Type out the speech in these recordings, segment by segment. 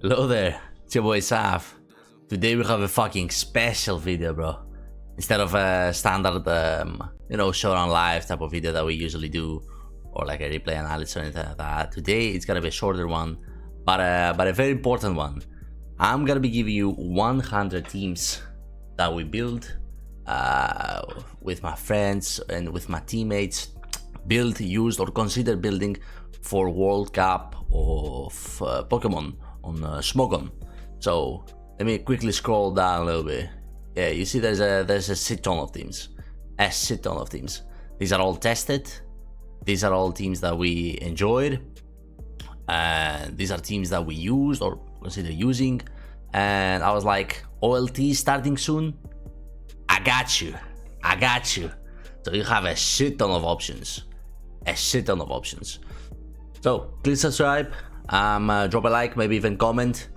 Hello there, it's your boy Saf. Today we have a fucking special video, bro. Instead of a standard, show on live type of video that we usually do, or like a replay analysis or anything like that. Today it's gonna be a shorter one, but a very important one. I'm gonna be giving you 100 teams that we build with my friends and with my teammates, built, used, or consider building for World Cup of Pokemon on Smogon. So let me quickly scroll down a little bit. Yeah, you see there's a shit ton of teams. A shit ton of teams. These are all tested. These are all teams that we enjoyed. These are teams that we used or consider using. And I was like, OLT starting soon? I got you. So you have a shit ton of options. So please subscribe, drop a like, maybe even comment.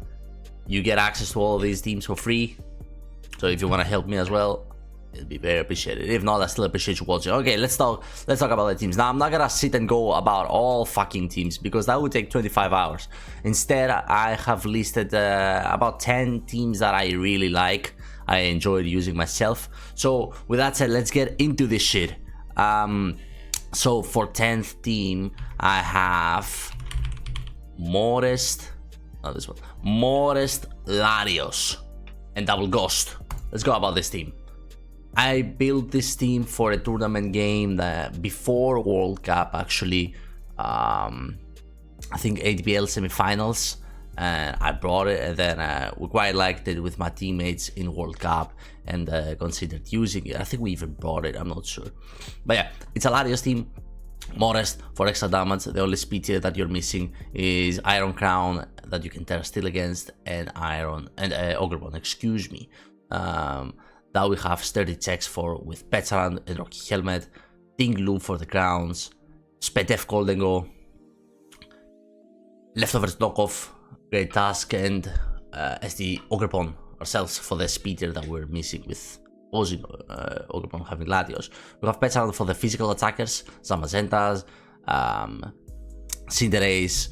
You get access to all of these teams for free. So if you want to help me as well, it'd be very appreciated. If not, I still appreciate you watching. Okay, let's talk about the teams. Now, I'm not gonna sit and go about all fucking teams because that would take 25 hours. Instead, I have listed about 10 teams that I really like. I enjoyed using myself. So with that said, let's get into this shit. So for 10th team, I have Morest, Larios, and Double Ghost. Let's go about this team. I built this team for a tournament game that before World Cup, actually. I think ADBL semifinals. And I brought it, and then we quite liked it with my teammates in World Cup and considered using it. I think we even brought it, I'm not sure. But yeah, it's a Larios team. Morest for extra damage. The only speed tier that you're missing is Iron Crown that you can Terra Steel against, and Ogremon, excuse me. That we have sturdy checks for with Petsaran and Rocky Helmet, Tinglu for the crowns, Spedef Goldengo, Leftovers Knockoff, Great Task, and SD Ogrepon ourselves for the speed tier that we're missing with opposing Ogrepon having Latios. We have Petsaran for the physical attackers, Zamazentas, Cinderace,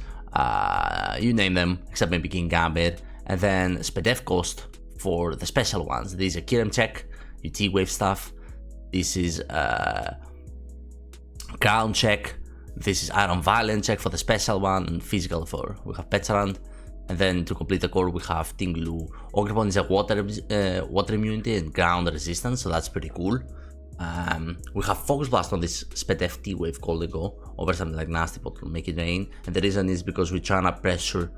you name them, except maybe Kingambit, and then Spedef Ghost for the special ones. This is a Kirem check, your T-Wave stuff. This is Crown check. This is Iron Violent check for the special one, and physical for we have Petsaran. And then to complete the core, we have Tinglu. Ogrepon is a water immunity and ground resistance, so that's pretty cool. We have Focus Blast on this Spedef T-Wave Goldengo over something like Nasty Pot to make it rain. And the reason is because we're trying to pressure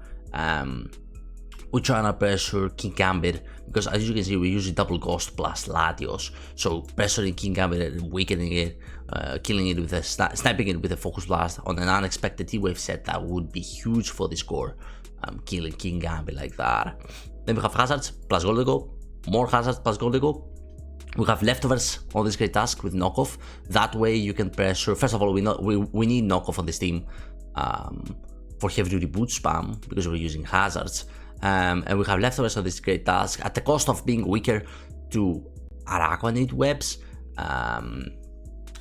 Kingambit, because as you can see, we use Double Ghost plus Latios. So pressuring Kingambit and weakening it, killing it with a sniping it with a Focus Blast on an unexpected T-Wave set, that would be huge for this core. Killing Kingambit like that. Then we have Hazards plus Goldengo, more Hazards plus Goldengo. We have Leftovers on this Great Task with Knockoff. That way you can pressure. First of all, we need Knockoff on this team for heavy duty boot spam because we're using Hazards. And we have Leftovers on this Great Task at the cost of being weaker to Araquanid webs.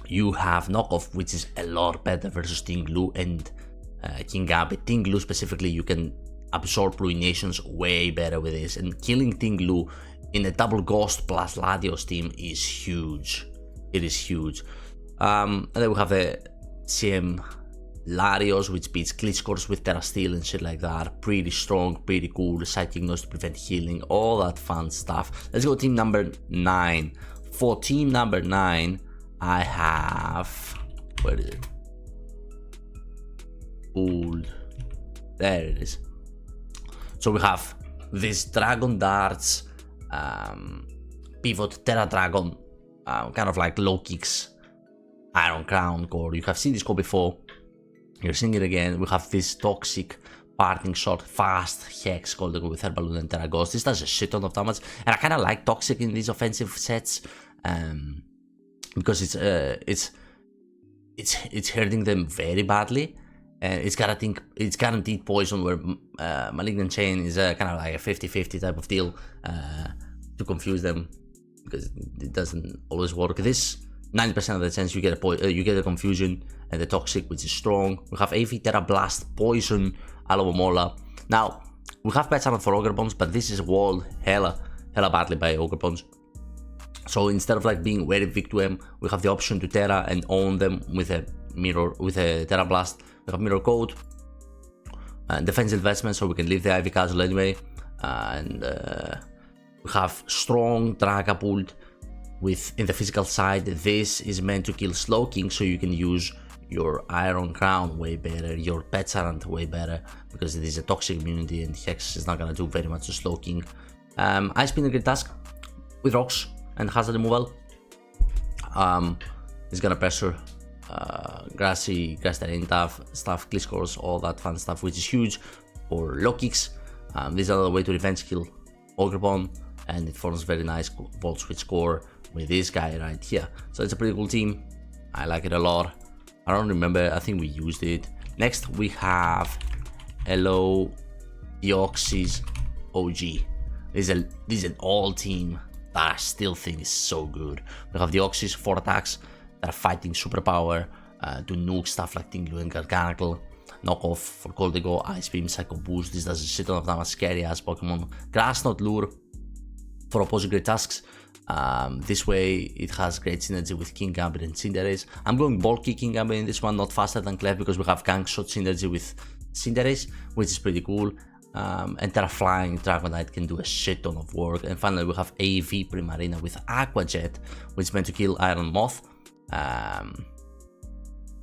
You have Knockoff, which is a lot better versus Tinglu and Kingambit. Tinglu specifically, you can absorb Ruinations way better with this, and killing Tinglu in a Double Ghost plus Latios team is huge. It is huge. And then we have the CM Larios, which beats Glitchcores with Terra Steel and shit like that. Pretty strong, pretty cool. Psychic Noise to prevent healing, all that fun stuff. Let's go team number 9. For team number 9, I have, where is it? Old. There it is. So we have this Dragon Darts, Pivot Terra Dragon, kind of like low kicks, Iron Crown core. You have seen this core before. You're seeing it again. We have this Toxic Parting Shot, Fast Hex Goldengo with Herballoon and Terra Ghost. This does a shit ton of damage, and I kind of like Toxic in these offensive sets because it's hurting them very badly. It's guaranteed poison, where Malignant Chain is kind of like a 50-50 type of deal to confuse them, because it doesn't always work. This 90% of the chance you get a confusion, and the Toxic, which is strong. We have AV Terra Blast, Poison, Alomomola. Now, We have pets for Ogre Bones, but this is walled hella badly by Ogre Bones. So instead of like being very weak to them, we have the option to Terra and own them with a mirror, with a Terra Blast. We have Mirror Code, defensive investment, so we can leave the Ivy Castle anyway. And we have strong Dragapult with in the physical side. This is meant to kill Slowking, so you can use your Iron Crown way better, your Pets aren't way better because it is a toxic immunity and Hex is not gonna do very much to Slowking. Ice Spin Great Task with rocks and hazard removal. It's gonna pressure Grassy, Grass Terrain stuff, Gliscors, all that fun stuff, which is huge for low kicks. This is another way to revenge kill Ogrepon, and it forms very nice Volt Switch core with this guy right here. So it's a pretty cool team. I like it a lot. I don't remember, I think we used it. Next we have Hello Deoxys OG. This is an all team that I still think is so good. We have Deoxys 4 attacks that are fighting superpower, to nuke stuff like Tinglu and Garganicle. Knockoff for Goldego, Ice Beam, Psycho Boost. This does a shit ton of damage, scary ass Pokemon. Grass Knot Lure for opposing great tasks. This way it has great synergy with Kingambit and Cinderace. I'm going bulky Kingambit in this one, not faster than Clef, because we have Gang Shot synergy with Cinderace, which is pretty cool. And Terra Flying Dragonite can do a shit ton of work. And finally we have AV Primarina with Aqua Jet, which is meant to kill Iron Moth.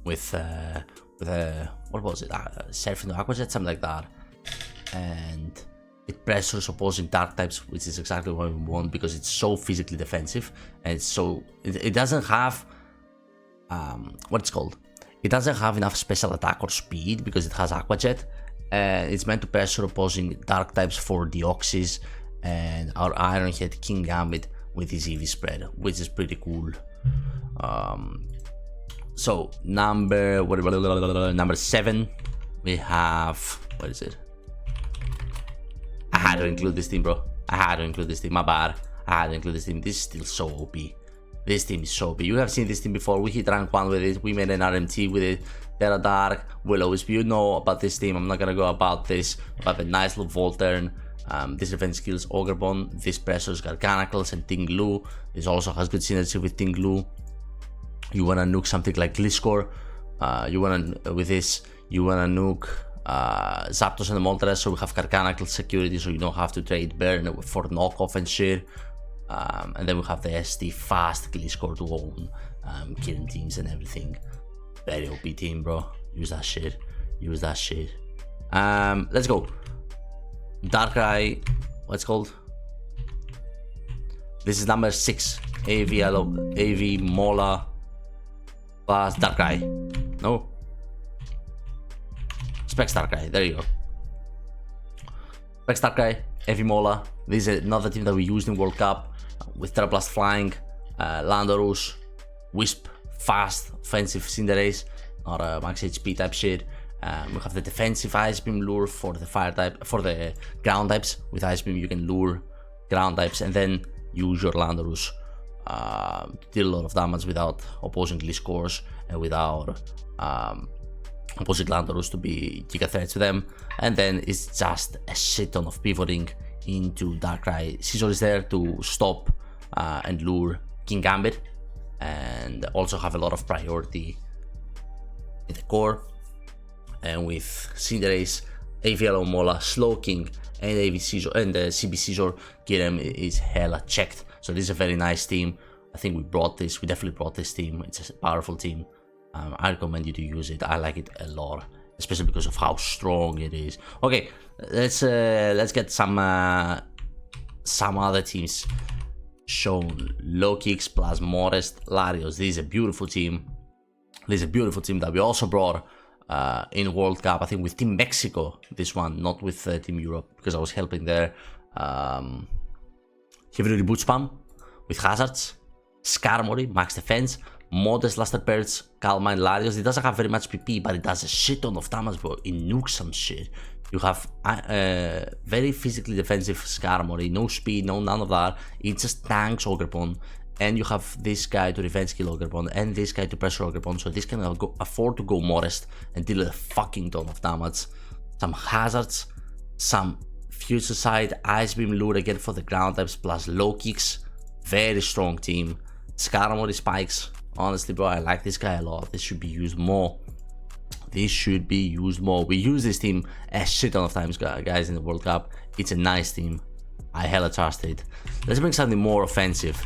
With what was it? Surfing Aqua Jet, something like that. And it pressures opposing dark types, which is exactly what we want because it's so physically defensive, and it's so it doesn't have what it's called. It doesn't have enough special attack or speed because it has Aqua Jet. It's meant to pressure opposing dark types for Deoxys and our Ironhead Kingambit with his EV spread, which is pretty cool. So number 7, we have, what is it? I had to include this team, bro. I had to include this team, my bad. I had to include this team. This is still so OP. This team is so OP. You have seen this team before. We hit rank 1 with it. We made an RMT with it. Terra Dark, Will-O-Wisp. You know about this team. I'm not gonna go about this. We have a nice little Volturn. This revenge kills Ogrepon. This pressures Garganacles and Tinglu. This also has good synergy with Tinglu. You wanna nuke something like Gliscor. With this, you wanna nuke Zapdos and Moltres, so we have Garganacle security, so you don't have to trade Burn for knockoff and shit. And then we have the ST fast Gliscor to own, killing teams and everything. Very OP team, bro. Use that shit. Use that shit. Let's go. Darkrai, what's called? This is number 6. AV Mola plus Darkrai. No. Specs Darkrai, there you go. Specs Darkrai, Evimola. This is another team that we used in World Cup with Terra Blast Flying, Landorus, Wisp, fast, offensive Cinderace, or max HP type shit. We have the defensive Ice Beam lure for the fire type, for the ground types. With Ice Beam you can lure ground types and then use your Landorus to deal a lot of damage without opposing Gliscors and without opposing Landorus to be giga threats to them. And then it's just a shit ton of pivoting into Darkrai. Scizor is there to stop and lure Kingambit, and also have a lot of priority in the core. And with Cinderace, AV Alomola, Slowking, and AV Scizor, and the CB Scizor, Girem is hella checked. So this is a very nice team. I think we definitely brought this team. It's a powerful team. I recommend you to use it. I like it a lot, especially because of how strong it is. Okay, let's get some other teams shown. Low Kicks plus Morest, Larios. This is a beautiful team. This is a beautiful team that we also brought in World Cup. I think with Team Mexico. This one, not with Team Europe, because I was helping there. Heavy Reboot Spam with Hazards, Skarmory, Max Defense, Modest Luster Perch, Calmine, Larios. It doesn't have very much PP, but it does a shit ton of damage, bro. It nukes some shit. You have very physically defensive Skarmory, no speed, no none of that. It just tanks Ogrepon. And you have this guy to revenge kill Ogrepon, and this guy to pressure Ogrepon, so this can afford to go Modest and deal a fucking ton of damage. Some Hazards, some Future Sight, Ice Beam, Lure again for the ground types plus low kicks. Very strong team. Scar Armory Spikes. Honestly, bro, I like this guy a lot. This should be used more. This should be used more. We use this team a shit ton of times, guys, in the World Cup. It's a nice team. I hella trust it. Let's bring something more offensive.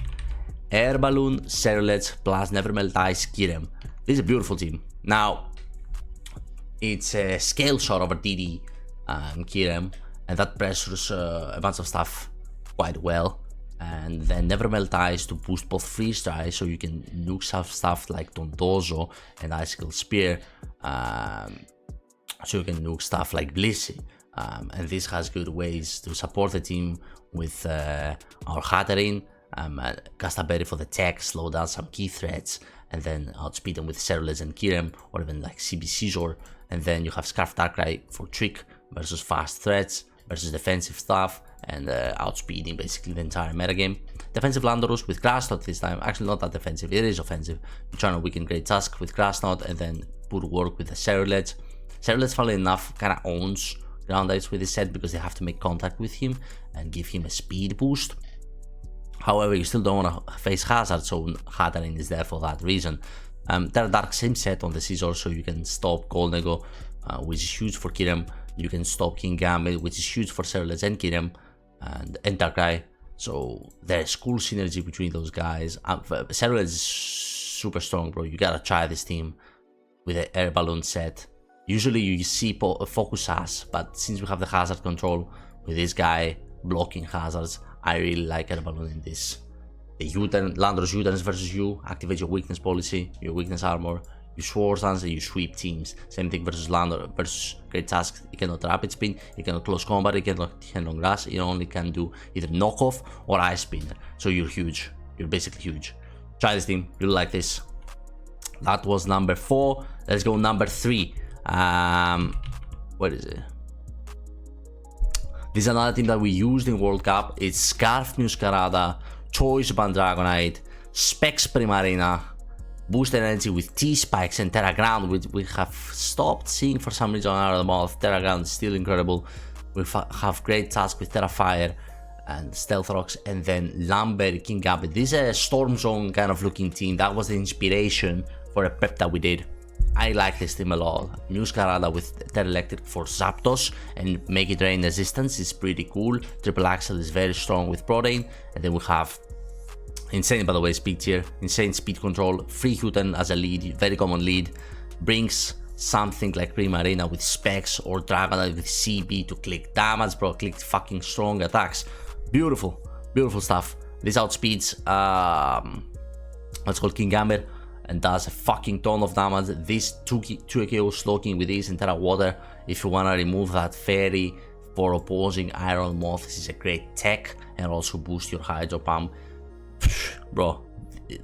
Air Balloon, Serulets, plus Never Melt Ice, Kirem. This is a beautiful team. Now, it's a scale shot over DD Kirem, and that pressures a bunch of stuff quite well. And then Never Melt Ice to boost both freeze dry, so you can nuke stuff like Tondozo and Icicle Spear, so you can nuke stuff like Blissey. And this has good ways to support the team with our Hatterin, Castaberry for the tech, slow down some key threats, and then outspeed them with Serulets and Kirem, or even like CB Scizor. And then you have Scarf Darkrai for trick versus fast threats versus defensive stuff, and outspeeding basically the entire metagame. Defensive Landorus with Grass Knot this time. Actually not that defensive, it is offensive. You're trying to weaken Great Tusk with Grass Knot and then put work with the Serulets. Serulets, funnily enough, kind of owns ground types with this set because they have to make contact with him and give him a speed boost. However, you still don't want to face Hazard, so Hatterin is there for that reason. Terra Dark, same set on the Scizor, so you can stop Goldnego, which is huge for Kirem. You can stop Kingambit, which is huge for Serulets and Kirem, and Darkrai. So there's cool synergy between those guys. Serulets is super strong, bro. You gotta try this team with the Air Balloon set. Usually you see Focus Sash, but since we have the Hazard control with this guy blocking hazards, I really like Air Balloon in this. The U-turn, Landorus U-turns versus you, activate your weakness policy, your weakness armor, you Swords Dance, and you sweep teams. Same thing versus Landorus, versus Great Tusk. You cannot Rapid Spin, you cannot Close Combat, you cannot Long Grass, you only can do either Knockoff or Ice Spin. So you're huge, you're basically huge. Try this team, you'll like this. That was number 4, let's go number 3. What is it? This is another team that we used in World Cup. It's Scarf Muscarada, Choice Band Dragonite, Specs Primarina, Boost Energy with T-Spikes and Terra Ground, which we have stopped seeing for some reason out of the mouth. Terra Ground is still incredible. We have Great Tusk with Terra Fire and Stealth Rocks, and then Lambert, Kingambit. This is a Storm Zone kind of looking team. That was the inspiration for a prep that we did. I like this team a lot. Muscarada with Terra Electric for Zapdos and Make It Rain resistance is pretty cool. Triple Axel is very strong with Protein. And then we have insane, by the way, speed tier, insane speed control, Free Huten as a lead, very common lead. Brings something like Primarina with Specs or Dragonite with CB to click damage, bro. Click fucking strong attacks. Beautiful, beautiful stuff. This outspeeds, let's call Kingambit, and does a fucking ton of damage. This 2 KO Slowking with this and Terra Water. If you want to remove that Fairy for opposing Iron Moth, this is a great tech, and also boost your Hydro Pump. Bro,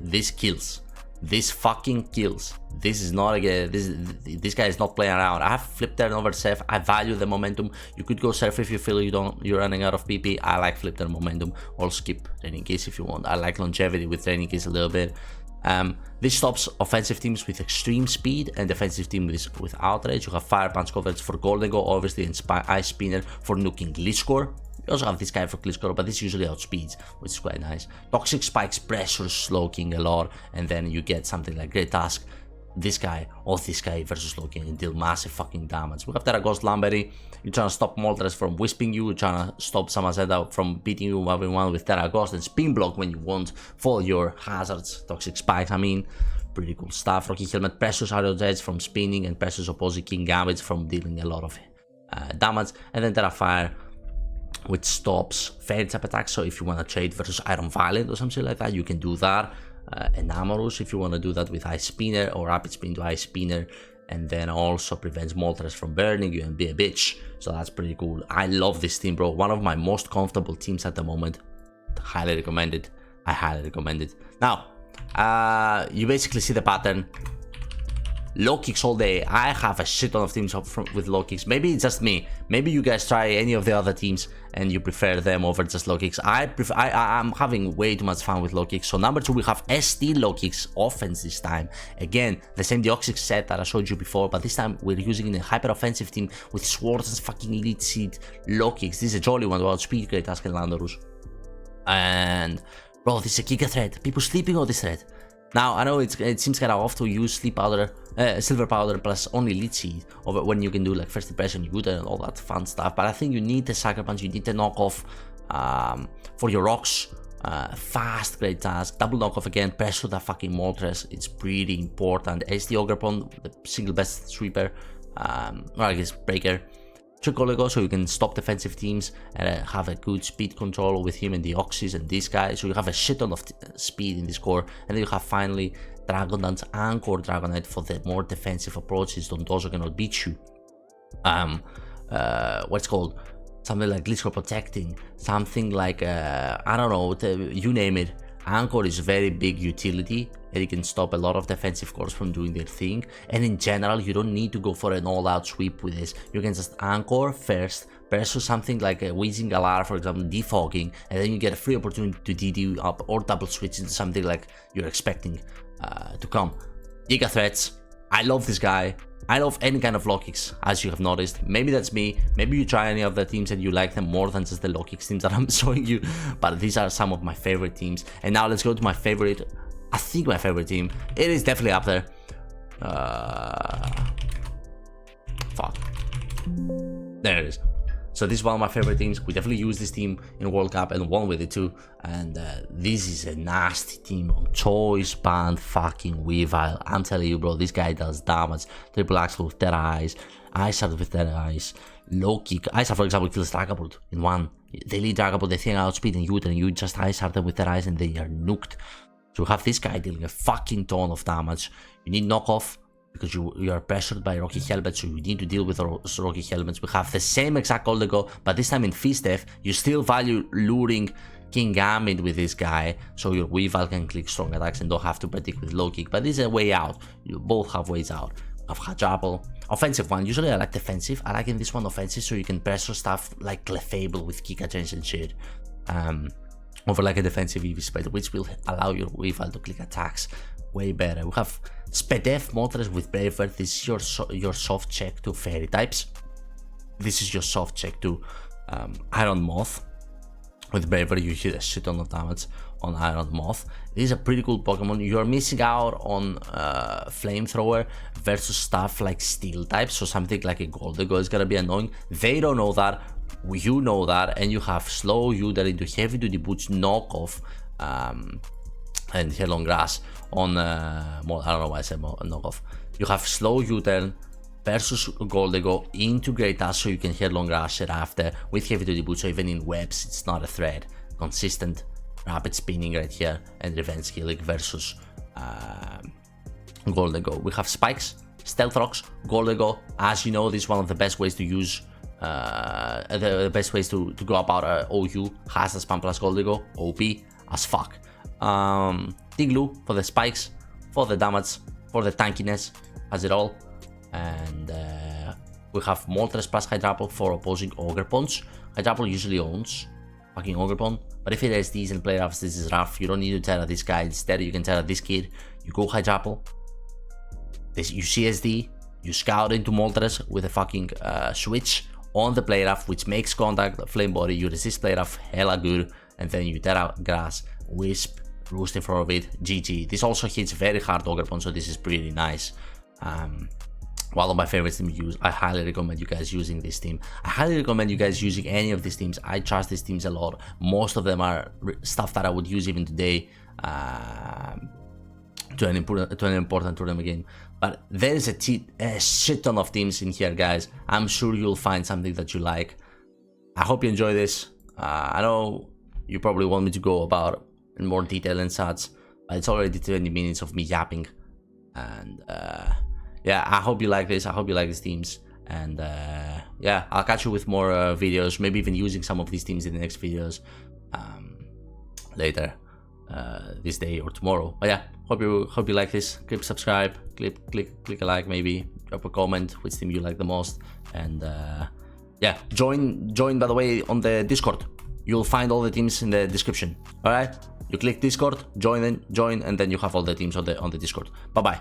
this kills. This fucking kills. This is not a this guy is not playing around. I have Flip Turn over Surf. I value the momentum. You could go Surf if you feel you're running out of PP. I like Flip Turn momentum. Or skip Training Case if you want. I like longevity with Training Case a little bit. This stops offensive teams with extreme speed and defensive teams with outrage. You have Fire Punch coverage for Goldnego, obviously, and Ice Spinner for nuking Gliscor. You also have this guy for Gliscor, but this usually outspeeds, which is quite nice. Toxic Spikes pressures Slowking a lot, and then you get something like Great Tusk. This guy or this guy versus Slowking and deal massive fucking damage. We have Terra Ghost Lamberry. You're trying to stop Moltres from Wisping you. You're trying to stop Samazeda from beating you 1v1 with Terra Ghost and Spin Block when you want for your hazards. Toxic Spikes, I mean. Pretty cool stuff. Rocky Helmet pressures Arrow Edge from spinning and pressures opposing Kingambit from dealing a lot of damage. And then Terra Fire, which stops Fairy type attacks. So if you want to trade versus Iron Violent or something like that, you can do that. Enamorus if you want to do that with Ice Spinner, or Rapid Spin to Ice Spinner, and then also prevents Moltres from burning you and be a bitch. So that's pretty cool. I love this team, bro. One of my most comfortable teams at the moment. Highly recommended. I highly recommend it. Now, you basically see the pattern. low kicks all day. I have a shit ton of teams with low kicks. Maybe it's just me. Maybe you guys try any of the other teams and you prefer them over just low kicks. I'm having way too much fun with low kicks. So number 2, we have ST low kicks offense this time. Again, the same Deoxys set that I showed you before, but this time we're using it in a hyper offensive team with Swords and fucking elite seed low kicks. This is a jolly one about speed, Great Tusk and Landorus. And bro, this is a giga threat. People sleeping on this threat. Now, I know it seems kind of off to use sleep powder, silver powder plus only elite seed over when you can do like first impression, Yuta and all that fun stuff. But I think you need the Sucker Punch, you need the knockoff for your rocks. Fast, Great Tusk, double knockoff again, pressure that fucking Moltres. It's pretty important. SD Ogerpon, the single best sweeper, or I guess breaker. Trick Oligo, so you can stop defensive teams and have a good speed control with him and the Oxys and this guy. So you have a shit ton of speed in this core. And then you have finally Dragon Dance Anchor Dragonite for the more defensive approaches. Dondozo cannot beat you. What's called? Something like Glitchcore Protecting. Something like, I don't know, you name it. Anchor is very big utility and it can stop a lot of defensive cores from doing their thing. And in general, you don't need to go for an all-out sweep with this. You can just anchor first, pursue something like a Wheezing Galar, for example, defogging, and then you get a free opportunity to DD up or double switch into something like you're expecting to come. Giga threats. I love this guy. I love any kind of low kicks, as you have noticed. Maybe that's me. Maybe you try any of the teams and you like them more than just the low kicks teams that I'm showing you. But these are some of my favorite teams. And now let's go to my favorite. I think my favorite team. It is definitely up there. Fuck. There it is. So this is one of my favorite teams. We definitely use this team in World Cup and won with it too. And this is a nasty team on Choice Band fucking Weavile. I'm telling you, bro, this guy does damage. Triple Axel with Dead Eyes, Iceheart with Dead Eyes, low kick. Iceheart, for example, kills Dragapult in one. They lead Dragapult, they think outspeed and you just Iceheart them with Dead Eyes and they are nuked. So you have this guy dealing a fucking ton of damage. You need knockoff, because you are pressured by Rocky Helmet, so you need to deal with those Rocky Helmets. We have the same exact Goldego, but this time in Fistef, you still value luring King Gambit with this guy, so your Weavile can click strong attacks and don't have to predict with low kick. But this is a way out. You both have ways out. Of Hajapple, offensive one. Usually I like defensive. I like in this one offensive, so you can pressure stuff like Clefable with Kika Change and shit. Over like a defensive EV spread, which will allow your Weavile to click attacks way better. We have Spedef Moltres with Braver. This is your soft check to fairy types. This is your soft check to Iron Moth. With Braver, you hit a shit ton of damage on Iron Moth. This is a pretty cool Pokemon. You're missing out on Flamethrower versus stuff like Steel types, so something like a Goldego is gonna be annoying. They don't know that. You know that, and you have Slow Uter into Heavy Duty Boots knockoff and Headlong Grass on I don't know why I said knockoff. You have Slow U-turn versus Goldego into Great Tusk, so you can Headlong Grass it after with Heavy Duty Boots, so even in webs it's not a threat. Consistent rapid spinning right here and revenge healing versus Goldego. We have Spikes, Stealth Rocks, Goldego. As you know, this is one of the best ways to use the best ways to go about OU. Has the spam plus Goldego, OP as fuck. Tiglu for the spikes, for the damage, for the tankiness, has it all. And we have Moltres plus Hydrapple for opposing Ogerpons. Hydrapple usually owns fucking Ogerpon, but if it has these and play roughs, this is rough. You don't need to tell this guy. Instead, you can tell this kid, you go Hydrapple, you CSD, you scout into Moltres with a fucking switch on the play rough, which makes contact, flame body, you resist play rough, hella good, and then you Terra Grass, Wisp, Roost in front of it, GG. This also hits very hard Ogerpon, so this is pretty nice. One of my favorites to use. I highly recommend you guys using this team. I highly recommend you guys using any of these teams. I trust these teams a lot. Most of them are stuff that I would use even today to an important tournament game. But there is a shit ton of teams in here, guys. I'm sure you'll find something that you like. I hope you enjoy this. I know you probably want me to go about in more detail and such, but it's already 20 minutes of me yapping. And yeah, I hope you like this. I hope you like these teams. And yeah, I'll catch you with more videos, maybe even using some of these teams in the next videos later this day or tomorrow. But yeah, hope you like this. Click subscribe. click a like, maybe drop a comment which team you like the most, and yeah, join by the way on the Discord. You'll find all the teams in the description. All right, you click Discord, join, and then you have all the teams on the Discord. Bye bye.